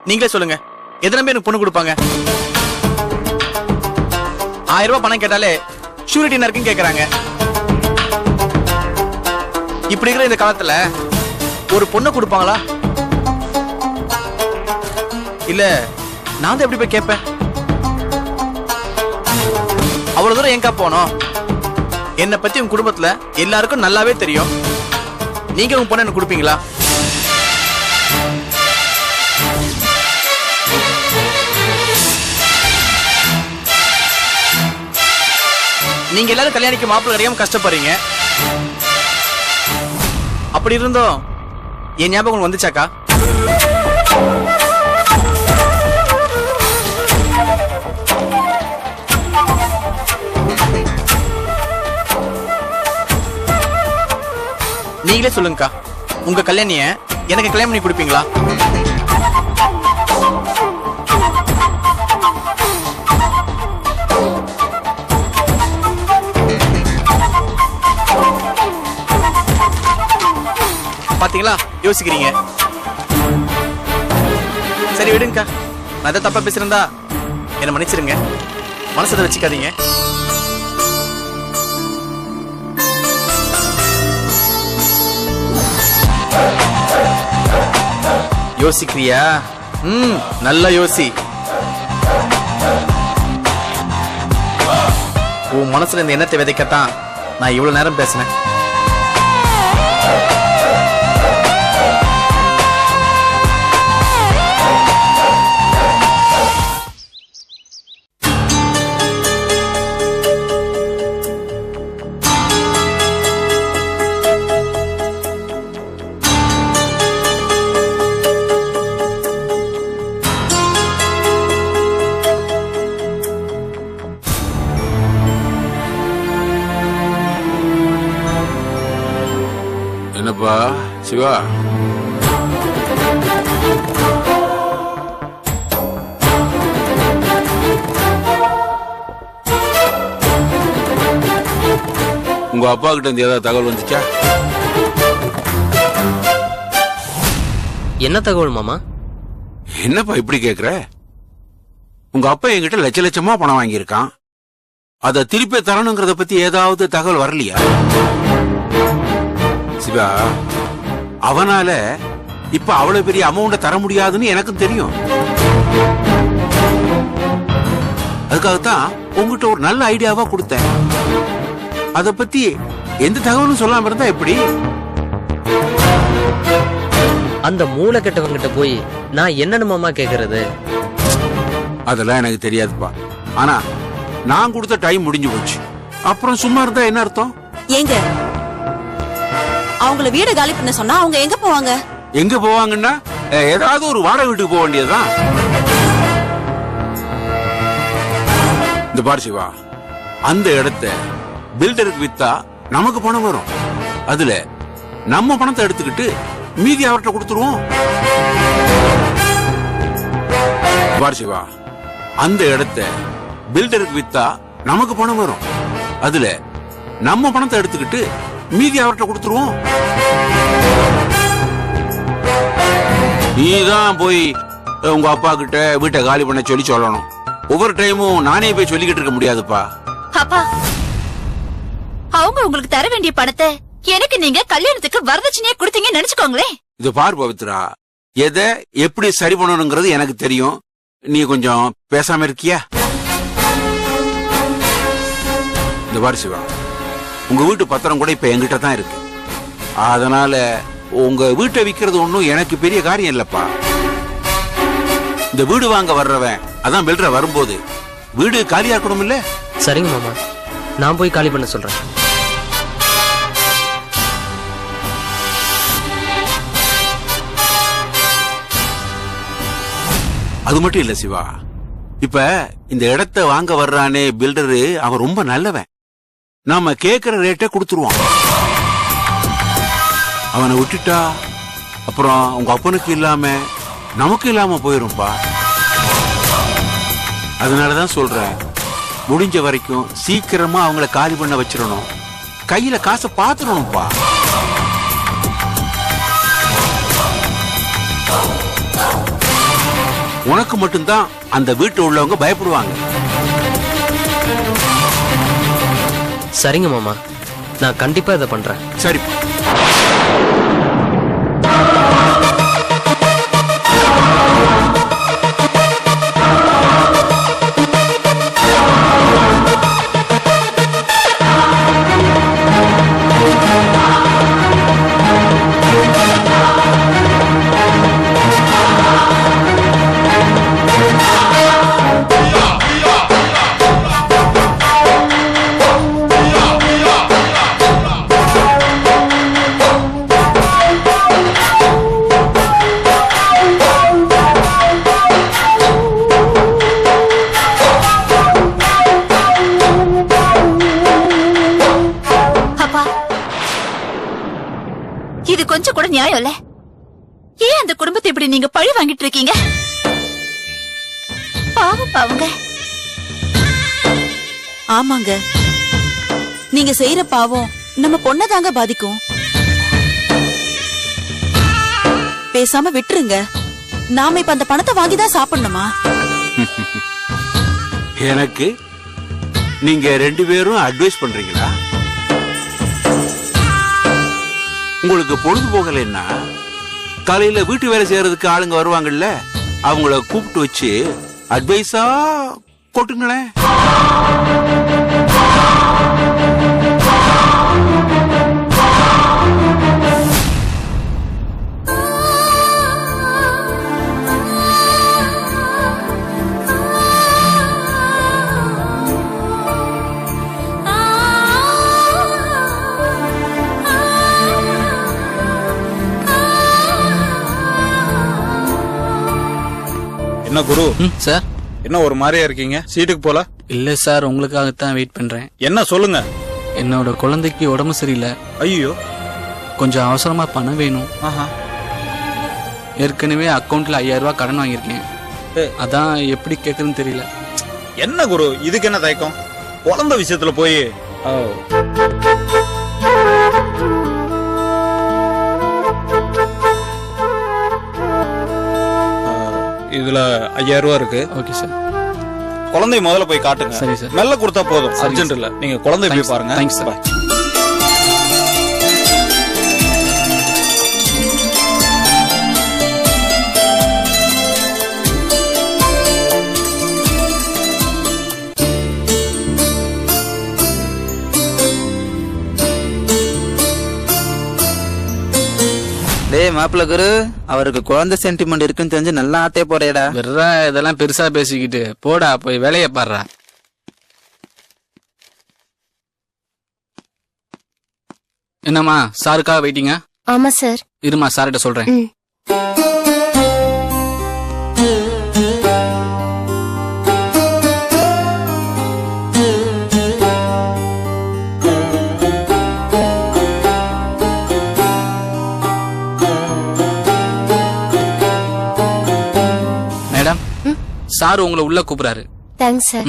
நீங்களே சொல்லுங்க, எத்தனை பேர் எனக்கு பொண்ணு கொடுப்பாங்க? 1000 ரூபாய் பணம் கேட்டாலே ஷூரிட்டி என்ன இருக்குன்னு கேக்குறாங்க. இப்படி இருக்கிற இந்த காலத்துல ஒரு பொண்ணை கொடுப்பாங்களா? இல்ல நான் தான் எப்படி போய் கேட்பேன்? அவ்வளவு தூரம் எங்க போனோம்? என்னை பத்தி உங்க குடும்பத்துல எல்லாருக்கும் நல்லாவே தெரியும். நீங்க உங்க பொண்ணு எனக்கு கொடுப்பீங்களா? நீங்க எல்லாரும் கல்யாணிக்கு மாப்பிள்ளை கிடைக்காம கஷ்டப்படுறீங்க. அப்படி இருந்தோம் என் ஞாபகம் வந்துச்சாக்கா? நீங்களே சொல்லுங்கக்கா, உங்க கல்யாணிய எனக்கு கல்யாணம் பண்ணி கொடுப்பீங்களா? பாத்தீங்களா, யோசிக்கிறீங்க. சரி விடுங்கக்கா, நான் எதாவது தப்பா பேசிருந்தா என்ன மன்னிச்சிருங்க. மனசதை வச்சுக்காதீங்க. யோசிக்கிறியா? நல்லா யோசி. உன் மனசுல இந்த எண்ணத்தை விதைக்கத்தான் நான் இவ்வளவு நேரம் பேசினேன். என்னப்பா சிவா, உங்க அப்பா கிட்ட இருந்து ஏதாவது தகவல் வந்துச்சா? என்ன தகவல் மாமா? என்னப்பா இப்படி கேக்குற? உங்க அப்பா என்கிட்ட லட்ச லட்சமா பணம் வாங்கியிருக்கான். அத திருப்பி தரணுங்கிறத பத்தி ஏதாவது தகவல் வரலையா? சிவா, அவனால இப்ப அவ்வளவு பெரிய அமௌண்ட தர முடியாதுன்னு எனக்கும் தெரியும். அதுக்காகத்தான் உங்ககிட்ட ஒரு நல்ல ஐடியாவா கொடுத்தேன். அத பத்தி எந்த தகவலும் சொல்லாம இருந்தா எப்படி? அந்த மூளை கெட்டவங்கிட்ட போய் நான் என்னன்னு மாமா கேக்குறது? அதெல்லாம் எனக்கு தெரியாதுப்பா. ஆனா நான் கொடுத்த டைம் முடிஞ்சு போச்சு. அப்புறம் சும்மா இருந்தா என்ன அர்த்தம்? ஏங்க, அவங்கள வீடு காலி பண்ண சொன்னா அவங்க எங்க போவாங்க? எங்க போவாங்கன்னா ஏதாவது ஒரு வாடகை வீட்டுக்கு போக வேண்டியதுதான். இந்த பாரு சிவா, அந்த இடத்தை பில்டருக்கு வித்தா நமக்கு பணம் வரும். அதுல நம்ம பணத்தை எடுத்துக்கிட்டு மீதி அவர்கிட்ட கொடுத்துருவோம். பாரு சிவா, அந்த இடத்தை பில்டருக்கு வித்தா நமக்கு பணம் வரும். அதுல நம்ம பணத்தை எடுத்துக்கிட்டு மீதி அவர்கிட்ட கொடுத்துருவோம். நீதான் போய் உங்க அப்பா கிட்ட வீட்டை காலி பண்ண சொல்லி சொல்லணும். ஒவ்வொரு டைமும் நானே போய் சொல்லிக்கிட்டு இருக்க முடியாதுப்பா. அப்பா, அவங்க உங்களுக்கு தர வேண்டிய பணத்தை எனக்கு நீங்க கல்யாணத்துக்கு வரதட்சணையா கொடுத்தீங்கன்னு நினைச்சுக்கோங்களேன். இது பார் பவித்ரா, எதை எப்படி சரி பண்ணணுங்கிறது எனக்கு தெரியும். நீ கொஞ்சம் பேசாம இருக்கியா? இந்த பார் சிவா, உங்க வீட்டு பத்திரம் கூட இப்ப என்கிட்ட தான் இருக்கு. அதனால உங்க வீட்டை விக்கிறது ஒண்ணும் எனக்கு பெரிய காரியம் இல்லப்பா. இந்த வீடு வாங்க வர்றவன் அதான் பில்டர் வரும்போது வீடு காலியா இருக்கணும் இல்ல? சரிங்க மாமா, நான் போய் காலி பண்ண சொல்றேன். அது மட்டும் இல்ல சிவா, இப்ப இந்த இடத்தை வாங்க வர்றானே பில்டரு, அவன் ரொம்ப நல்லவன். நாம கேக்குற ரேட்டை கொடுத்துருவான். அவனை விட்டுட்டா அப்புறம் உங்க அப்பனுக்கு இல்லாம நமக்கு இல்லாம போயிரும்பா. அதனாலதான் சொல்றேன், முடிஞ்ச வரைக்கும் சீக்கிரமா அவங்கள காலி பண்ண வச்சிடணும். கையில காசை பாத்துடணும்பா. உனக்கு மட்டும்தான் அந்த வீட்டு உள்ளவங்க பயப்படுவாங்க. சரிங்க மாமா, நான் கண்டிப்பா இதை பண்றேன். சரி. இது கொஞ்சம் கூட நியாயம் இல்ல. ஏன் அந்த குடும்பத்தை இப்படி நீங்க பழி வாங்கிட்டு இருக்கீங்க? பாவம் பாவங்க. ஆமாங்க, நீங்க செய்யற பாவம் நம்ம பொண்ணதாங்க பாதிக்கும். பேசாம விட்டுருங்க. நாம இப்ப அந்த பணத்தை வாங்கிதான் சாப்பிடணுமா? எனக்கு நீங்க 2 பேரும் அட்வைஸ் பண்றீங்களா? உங்களுக்கு பொழுது போகலைன்னா காலையில வீட்டு வேலை செய்யறதுக்கு ஆளுங்க வருவாங்கல்ல, அவங்கள கூப்பிட்டு வச்சு அட்வைஸா கொட்டுங்களேன். என்ன குரு சார், என்ன ஒரு மாதிரியா இருக்கீங்க? சீட்டுக்கு போல? இல்ல சார், உங்களுக்காகத்தான் வெயிட் பண்றேன். என்ன சொல்லுங்க. என்னோட குழந்தைக்கு உடம்பு சரியில்லை. ஐயோ, கொஞ்சம் அவசரமா பணம் வேணும். ஆஹா. ஏற்கனவே அக்கவுண்ட்ல 5000 ரூபாய் கடன் வாங்கியிருக்கேன். அதான் எப்படி கேக்குறதுன்னு தெரியல. என்ன குரு, இதுக்கு என்ன தயக்கம்? குழந்தை விஷயத்துல போய் இதுல 5000 ரூபாய் இருக்கு. Okay sir. குழந்தைய முதல்ல போய் காட்டுங்க. சரி சார். மெல்ல கொடுத்தா போதும், அர்ஜென்ட் இல்ல. நீங்க குழந்தைய போய் பாருங்க. Thanks sir. டேய் மாப்பிள்ள குரு, அவருக்கு குழந்தை சென்டிமெண்ட் இருக்குன்னு தெரிஞ்சு நல்லா ஆட்டே போறேடா. வெறா இதெல்லாம் பெருசா பேசிக்கிட்டு போடா, போய் வேலையை பாடுறா. என்னம்மா, சாருக்காக வெயிட்டிங்க? ஆமா சார். இருமா, சார்கிட்ட சொல்றேன். மேடம், சார் உங்களை உள்ள கூப்பிடுறாரு. Thanks sir.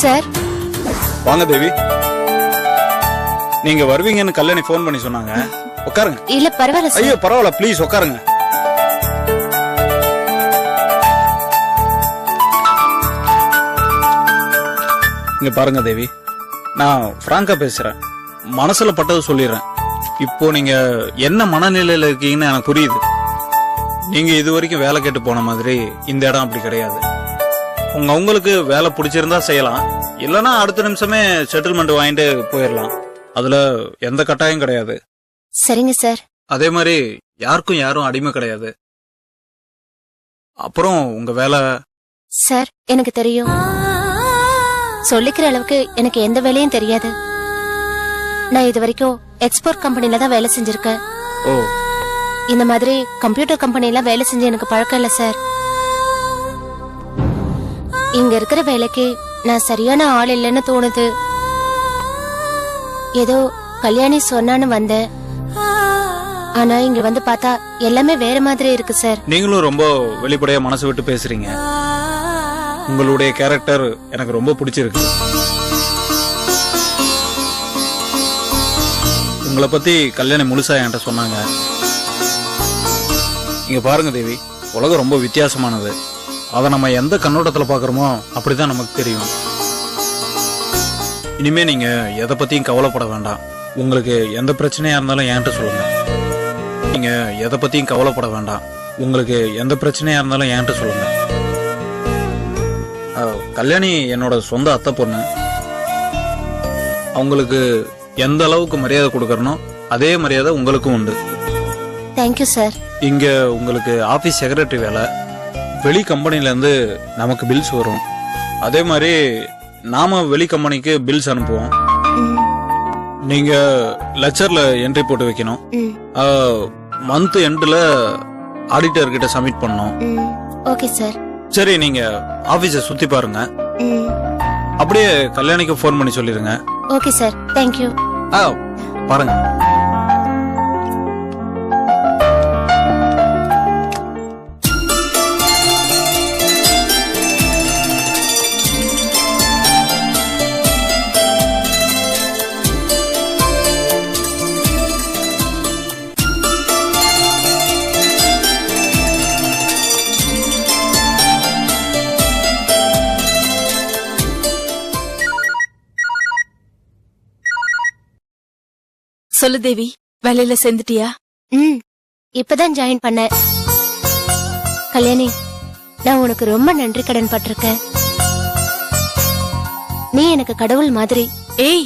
சார் வாங்க தேவி. நீங்க வருவீங்கன்னு கல்யாணி போன் பண்ணி சொன்னாங்க. உட்காருங்க. இல்ல பரவாயில்ல சார். ஐயோ பரவாயில்ல, பிளீஸ் உட்காருங்க. இங்க பாருங்க தேவி, நான் பிராங்கா பேசுறேன். மனசுல பட்டது சொல்லிடுறேன். இப்போ நீங்க என்ன மனநிலையில இருக்கீங்கன்னு எனக்கு புரியுது. நீங்க இது வரைக்கும் வேலை கேட்டு போன மாதிரி இந்த இடம் அப்படி கிடையாது. உங்களுக்கு வேலை பிடிச்சிருந்தா செய்யலாம், இல்லனா அடுத்த நிமிஷமே செட்டில்மெண்ட் வாங்கிட்டு போயிடலாம். அதுல எந்த கட்டாயம் கிடையாது. சரிங்க சார். அதே மாதிரி யாருக்கும் யாரும் அடிமை கிடையாது. அப்புறம் உங்க வேலை சார் எனக்கு தெரியும். சொல்லிக்கிற அளவுக்கு எனக்கு எந்த வேலையும் தெரியாது. நான் இது வரைக்கும் எக்ஸ்போர்ட் கம்பெனில தான் வேலை செஞ்சிருக்கேன். ஓ, இந்த மாதிரி கம்ப்யூட்டர் கம்பெனில வேலை செஞ்சு எனக்கு பழக்கம் இல்ல சார். இங்க இருக்கிற வேலைக்கு நான் சரியான ஆள் இல்லைன்னு தோணுது. ஏதோ கல்யாணி சொன்னான்னு வந்தேன். ஆனா இங்க வந்து பார்த்தா எல்லாமே வேற மாதிரி இருக்கு சார். நீங்களும் ரொம்ப வெளிப்படையா மனசு விட்டு பேசுறீங்க. உங்களுடைய கேரக்டர் எனக்கு ரொம்ப பிடிச்சிருக்கு. உங்களை பத்தி கல்யாணி முழுசா என்கிட்ட சொன்னாங்க. இங்க பாருங்க தேவி, உலகம் ரொம்ப வித்தியாசமானது. அதை நம்ம எந்த கண்ணோட்டத்துல பாக்குறோமோ அப்படிதான் நமக்கு தெரியும். இனிமே நீங்க எதை பத்தியும் கவலைப்பட வேண்டாம். உங்களுக்கு எந்த பிரச்சனையா இருந்தாலும் என்கிட்ட சொல்லுங்க. நீங்க எதை பத்தியும் கவலைப்பட வேண்டாம். உங்களுக்கு எந்த பிரச்சனையா இருந்தாலும் என்கிட்ட சொல்லுங்க. கல்யாணி என்னோட சொந்த அத்தை பொண்ணு. அவங்களுக்கு எந்த அளவுக்கு மரியாதை கொடுக்கறனோ அதே மரியாதை உங்களுக்கும் உண்டு. Thank you sir. இங்க உங்களுக்கு ஆபீஸ் செக்ரட்டரி வேலை. வெளி கம்பெனில இருந்து நமக்கு பில்ஸ் வரும். அதே மாதிரி நாம வெளி கம்பெனிக்கு பில்ஸ் அனுப்புவோம். நீங்க லெக்சர்ல என்ட்ரி போட்டு வைக்கணும். மந்த் எண்ட்ல ஆடிட்டர் கிட்ட சப்மிட் பண்ணணும். Okay sir. சரி, நீங்க ஆபீஸ சுத்தி பாருங்க. அப்படியே கல்யாணிக்கு ஃபோன் பண்ணி சொல்லிருங்க. Okay sir. தேங்க்யூ. பாருங்க. சொல்லு தேவி, வேலையில சேர்ந்துட்டியா? இப்பதான் ஜாயின் பண்ண. கல்யாணி, நான் உனக்கு ரொம்ப நன்றி கடன் பட்டிருக்கேன். நீ எனக்கு கடவுள் மாதிரி. ஏய்,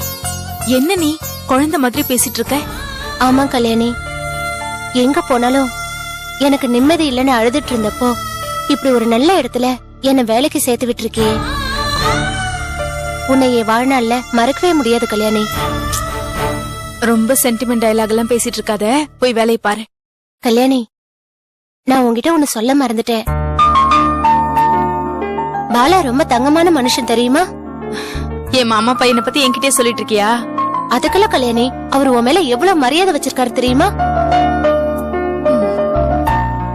என்ன நீ குழந்தை மாதிரி பேசிட்டு இருக்க? ஆமா கல்யாணி, எங்க போனாலும் எனக்கு நிம்மதி இல்லைன்னு அழுதுட்டு இருந்தப்போ இப்படி ஒரு நல்ல இடத்துல என்ன வேலைக்கு சேர்த்து விட்டுருக்கியே. உன்னை என் வாழ்நாள்ல மறக்கவே முடியாது கல்யாணி. ரொம்ப சென்டிமெண்ட் டயலாக் எல்லாம் பேசிட்டு இருக்காத, போய் வேலையை பாரு. கல்யாணி, நான் உன்கிட்ட ஒன்னு சொல்ல மறந்துட்டேன். பாலா ரொம்ப தங்கமான மனுஷன் தெரியுமா? என் மாமா பையனை பத்தி என்கிட்டயே சொல்லிட்டு இருக்கியா? அதுக்கெல்லாம் கல்யாணி, அவர் உன் மேல எவ்வளவு மரியாதை வச்சிருக்காரு தெரியுமா?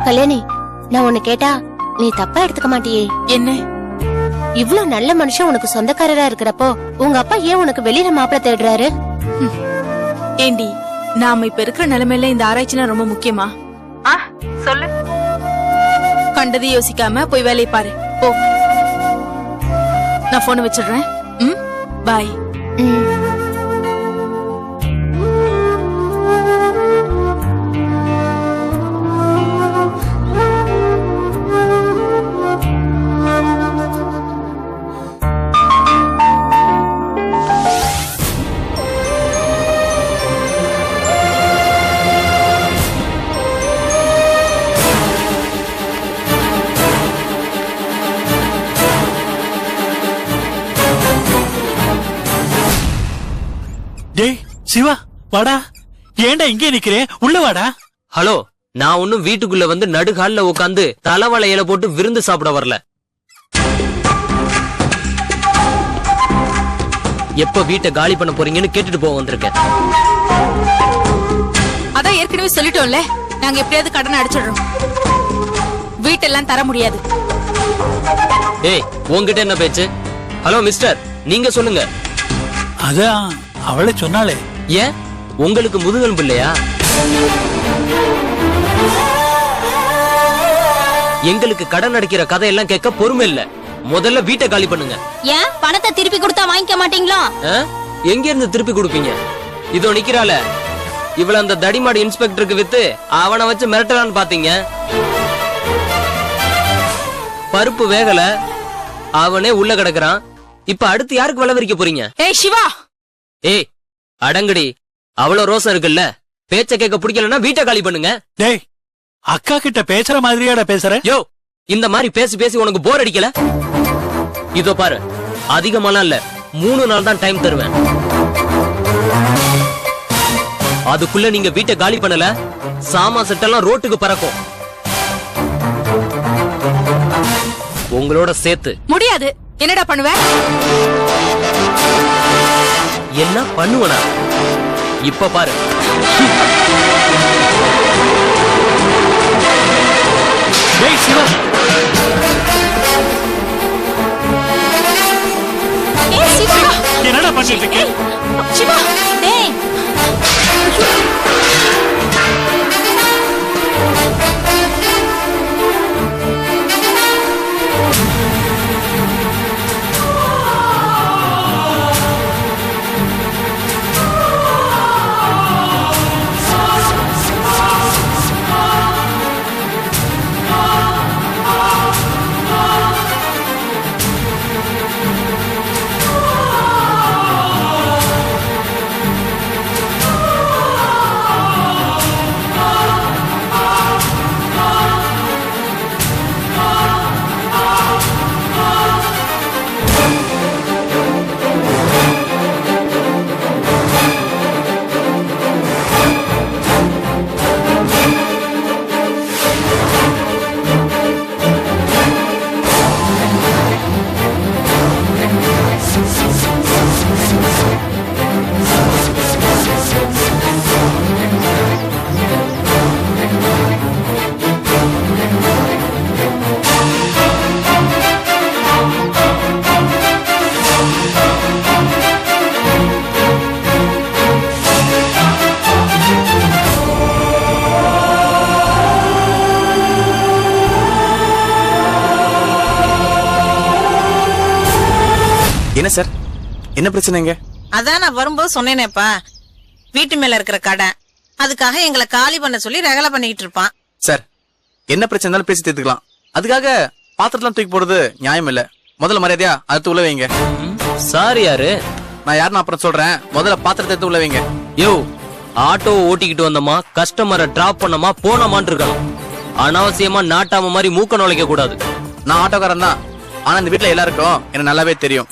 கல்யாணி, நான் உன்னை கேட்டா நீ தப்பா எடுத்துக்க மாட்டியே? என்ன? இவ்ளோ நல்ல மனுஷன் உனக்கு சொந்தக்காரரா இருக்கிறப்போ உங்க அப்பா ஏன் உனக்கு வெளியில மாப்பிள்ள தேடுறாரு? ஏண்டி, நாம இப்ப இருக்கிற நிலைமையில இந்த ஆராய்ச்சிலாம் ரொம்ப முக்கியமா? சொல்லு. கண்டது யோசிக்காம போய் வேலையை பாரு. போ. நான் போனை வச்சிடுறேன். பாய். டேய் சிவா, வாடா. ஏண்டா இங்கே நிக்கிறேன், உள்ள வாடா. ஹலோ, நான் ஒன்னும் வீட்டுக்குள்ள வந்து நடுகால்ல உட்காந்து தலைவாழை இலை போட்டு விருந்து சாப்பிட வரல. எப்ப வீட்டை காலி பண்ண போறீங்கன்னு கேட்டுட்டு போக வந்திருக்கேன். அதான் ஏற்கனவே சொல்லிட்டோம்ல, நாங்க எப்படியாவது கடனை அடைச்சிடுறோம். வீட்டெல்லாம் தர முடியாது. ஏய், உன்கிட்ட என்ன பேச்சு? ஹலோ மிஸ்டர், நீங்க சொல்லுங்க. அதான் அவளே சொன்னாலே. ஏன் உங்களுக்கு முதுகெலும்பு இல்லையா? எங்களுக்கு கடன் அடைக்கிற கதையெல்லாம் கேட்க பொறுமை இல்ல. முதல்ல வீட்டை காலி பண்ணுங்க. ஏன் பணத்தை திருப்பி கொடுத்தா வாங்கிக்க மாட்டீங்களா? எங்க இருந்து திருப்பி கொடுப்பீங்க? இதோ நிக்கிறாள இவள அந்த தடிமாடு இன்ஸ்பெக்டருக்கு வித்து அவனை வச்சு மிரட்டலான்னு பாத்தீங்க. பருப்பு வேகல, அவனே உள்ள கிடக்குறான். இப்ப அடுத்து யாருக்கு வளவரிக்க போறீங்க? ஏய் சிவா. ஏய் அடங்கடி, அவ்வளவு ரோசம் இருக்குல்ல, பேச்ச கேட்க பிடிக்கலன்னா வீட்டை காலி பண்ணுங்க. டேய், அக்கா கிட்ட பேசுற மாதிரியாடா பேசுற? யோ, இந்த மாதிரி பேசி பேசி உனக்கு போர் அடிக்கல? இதோ பாரு, அதிகமாலாம் இல்ல, 3 நாள் தான் டைம் தருவேன். அதுக்குள்ள நீங்க வீட்டை காலி பண்ணல, சாமா செட்டெல்லாம் ரோட்டுக்கு பறக்கும். உங்களோட சேர்த்து. முடியாது. என்னடா பண்ணுவ? என்ன பண்ணுவனா? இப்ப பாரு. டேய் சிவா, என்னடா பண்ணிட்டு இருக்க? சிவா டேய் என்ன சார், என்ன பிரச்சனைங்க? அதான் நான் வரும்போது சொன்னேனேப்பா, வீட்டு மேல இருக்கிற கடை அதுக்காக எங்களை காலி பண்ண சொல்லி ரகலை பண்ணிக்கிட்டு இருப்பான். சார், என்ன பிரச்சனை இருந்தாலும் பேசி தீர்த்துக்கலாம். அதுக்காக பாத்திரத்தெல்லாம் தூக்கி போடுறது நியாயம் இல்ல. முதல்ல மரியாதையா அடுத்து உள்ள வைங்க. சார் யாரு? நான் யாருன்னு அப்புறம் சொல்றேன். முதல்ல பாத்திரத்தை எடுத்து உள்ள வைங்க. யோ, ஆட்டோ ஓட்டிக்கிட்டு வந்தமா, கஸ்டமரை டிராப் பண்ணமா, போனமான்னு இருக்கணும். அனாவசியமா நாட்டாம மாதிரி மூக்க நுழைக்க கூடாது. நான் ஆட்டோக்காரன் தான், ஆனா இந்த வீட்டுல எல்லாருக்கும் என்ன நல்லாவே தெரியும்.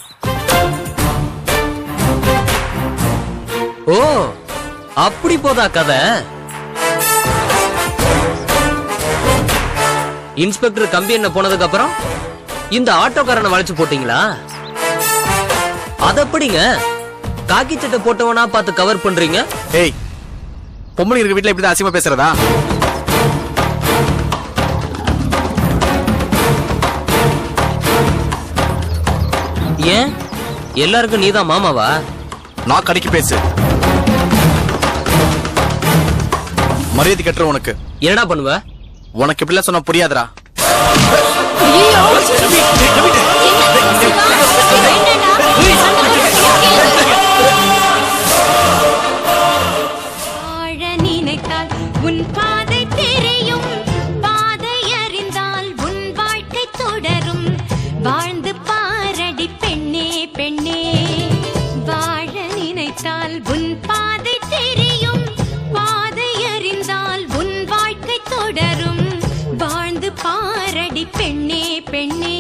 ஓ, அப்படி போதா கதை? இன்ஸ்பெக்டர் கம்பி என்ன போனதுக்கு அப்புறம் இந்த ஆட்டோக்காரனை வளைச்சு போட்டீங்களா? அதப்படிங்க காக்கி சட்டை போட்டவனா பார்த்து கவர் பண்றீங்க? ஏய், பொம்பளை இருக்க வீட்டுல இப்படிதான் அசிங்கமா பேசுறதா? ஏன் எல்லாருக்கும் நீதான் மாமாவா? நான் கடைக்கு பேசு. மரியாதை கட்டுற உனக்கு என்னடா பண்ணுவ? உனக்கு இப்படிலாம் சொன்னா புரியாதரா? உன் பாதை தெரியும், பாதை அறிந்தால் உன் வாழ்க்கை தொடரும். வாழ்ந்து பாரடி பெண்ணே பெண்ணே, வாழ நினைத்தால் உன் பாதை தெரியும், பாதை அறிந்தால் உன் வாழ்க்கை தொடரும். வாழ்ந்து பாரடி பெண்ணே பெண்ணே.